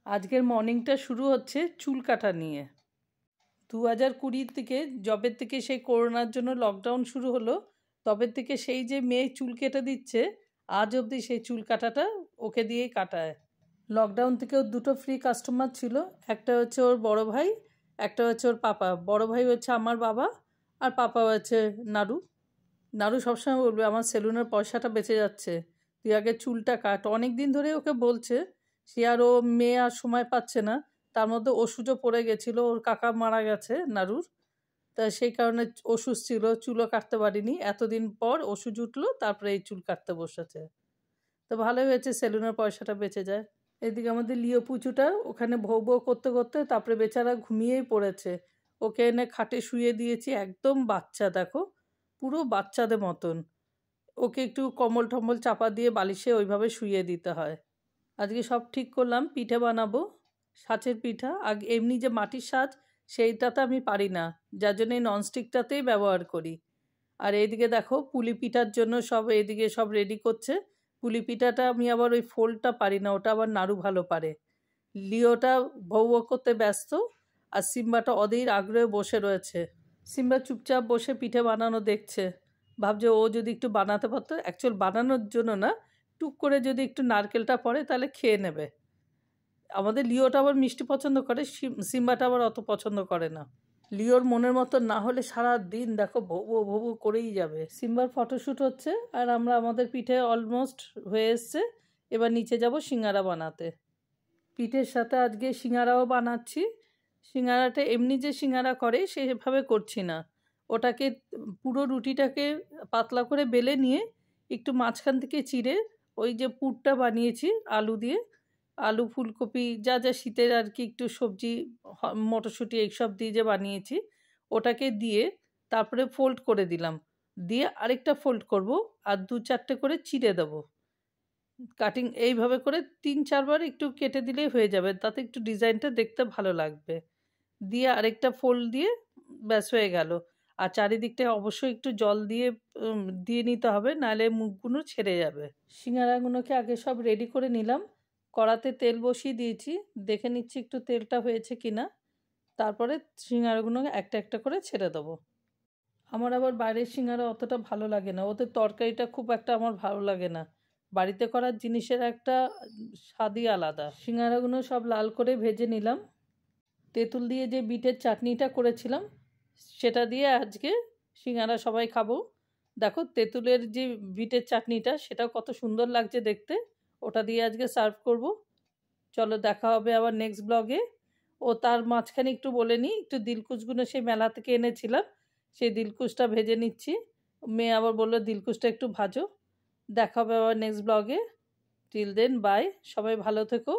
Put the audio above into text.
আজকের মর্নিংটা শুরু হচ্ছে চুল কাটা নিয়ে। 2020 থেকে যবে থেকে সেই করোনার জন্য লকডাউন শুরু হলো, তবে থেকে সেই যে মেয়ে চুল কেটে দিচ্ছে, আজ অবধি সেই চুল কাটাটা ওকে দিয়েই কাটায়। লকডাউন থেকে ওর দুটো ফ্রি কাস্টমার ছিল, একটা হচ্ছে ওর বড় ভাই, একটা হচ্ছে ওর পাপা। বড় ভাই হচ্ছে আমার বাবা, আর পাপা হচ্ছে নাড়ু। নাড়ু সবসময় বলবে আমার সেলুনের পয়সাটা বেঁচে যাচ্ছে, তুই আগে চুলটা কাট। অনেক দিন ধরে ওকে বলছে, সে আর ও মেয়ে আর সময় পাচ্ছে না। তার মধ্যে ওষুধও পড়ে গেছিলো, ওর কাকা মারা গেছে নাড়ুর, তা সেই কারণে ওষুধ ছিল, চুলও কাটতে পারিনি। এতদিন পর ওষুধ উঠলো, তারপরে এই চুল কাটতে বসেছে। তো ভালোই হয়েছে, সেলুনের পয়সাটা বেঁচে যায়। এদিকে আমাদের লিও পুচুটা ওখানে ভৌ ভৌ করতে করতে তারপরে বেচারা ঘুমিয়েই পড়েছে। ওকে এনে খাটে শুয়ে দিয়েছি, একদম বাচ্চা, দেখো পুরো বাচ্চাদের মতন। ওকে একটু কম্বল টম্বল চাপা দিয়ে বালিশে ওইভাবে শুইয়ে দিতে হয়। আজকে সব ঠিক করলাম, পিঠে বানাবো, সাঁচের পিঠা। আগে এমনি যে মাটির সাজ, সেইটাতে আমি পারি না, যার জন্য এই ননস্টিকটাতেই ব্যবহার করি। আর এইদিকে দেখো পুলি পিঠার জন্য সব এইদিকে সব রেডি করছে। পুলি পিঠাটা আমি আবার ওই ফোল্ডটা পারি না, ওটা আবার নাড়ু ভালো পারে। লিওটা ভৌ ভৌ করতে ব্যস্ত, আর সিম্বাটা অধীর আগ্রহে বসে রয়েছে। সিম্বা চুপচাপ বসে পিঠে বানানো দেখছে, ভাবছে ও যদি একটু বানাতে পারতো। অ্যাকচুয়াল বানানোর জন্য না, টুক করে যদি একটু নারকেলটা পড়ে তাহলে খেয়ে নেবে। আমাদের লিওটা আবার মিষ্টি পছন্দ করে, সিম্বাটা আবার অত পছন্দ করে না। লিওর মনের মতো না হলে সারা দিন দেখো ভৌ ভৌ করেই যাবে। সিম্বার ফটোশ্যুট হচ্ছে, আর আমরা আমাদের পিঠে অলমোস্ট হয়ে এসছে। এবার নিচে যাব সিঙ্গারা বানাতে। পিঠের সাথে আজকে সিঙ্গারাও বানাচ্ছি। সিঙ্গারাটা এমনি যে সিঙ্গারা করে সেভাবে করছি না, ওটাকে পুরো রুটিটাকে পাতলা করে বেলে নিয়ে একটু মাঝখান থেকে চিড়ে ওই যে পুরটা বানিয়েছি আলু দিয়ে, আলু ফুলকপি যা যা শীতের আর কি একটু সবজি, মটরশুঁটি এইসব দিয়ে যে বানিয়েছি, ওটাকে দিয়ে তারপরে ফোল্ড করে দিলাম। দিয়ে আরেকটা ফোল্ড করব, আর 2-4টে করে চিড়ে দেবো। কাটিং এইভাবে করে 3-4বার একটু কেটে দিলেই হয়ে যাবে, তাতে একটু ডিজাইনটা দেখতে ভালো লাগবে। দিয়ে আরেকটা ফোল্ড দিয়ে ব্যাস হয়ে গেল। আর চারিদিকটা অবশ্যই একটু জল দিয়ে দিয়ে নিতে হবে, নাহলে মুখগুলো ছেড়ে যাবে। সিঙ্গারাগুলোকে আগে সব রেডি করে নিলাম, কড়াতে তেল বসিয়ে দিয়েছি, দেখে নিচ্ছি একটু তেলটা হয়েছে কিনা। তারপরে সিঙ্গারাগুলো একটা একটা করে ছেড়ে দেবো। আমার আবার বাইরের সিঙ্গারা অতটা ভালো লাগে না, ওদের তরকারিটা খুব একটা আমার ভালো লাগে না। বাড়িতে করার জিনিসের একটা স্বাদই আলাদা। সিঙ্গারাগুলো সব লাল করে ভেজে নিলাম। তেঁতুল দিয়ে যে বিটের চাটনিটা করেছিলাম, সেটা দিয়ে আজকে সিঙ্গারা সবাই খাবো। দেখো তেঁতুলের যে বিটের চাটনিটা, সেটাও কত সুন্দর লাগছে দেখতে। ওটা দিয়ে আজকে সার্ভ করব। চলো দেখা হবে আবার নেক্সট ব্লগে। ও তার মাঝখানে একটু বলে নিই, একটু দিলকুশগুলো সেই মেলা থেকে এনেছিলাম, সেই দিলকুশটা ভেজে নিচ্ছি। মেয়ে আবার বললো দিলকুশটা একটু ভাজো। দেখা হবে আবার নেক্সট ব্লগে। টিল দেন বাই, সবাই ভালো থেকো।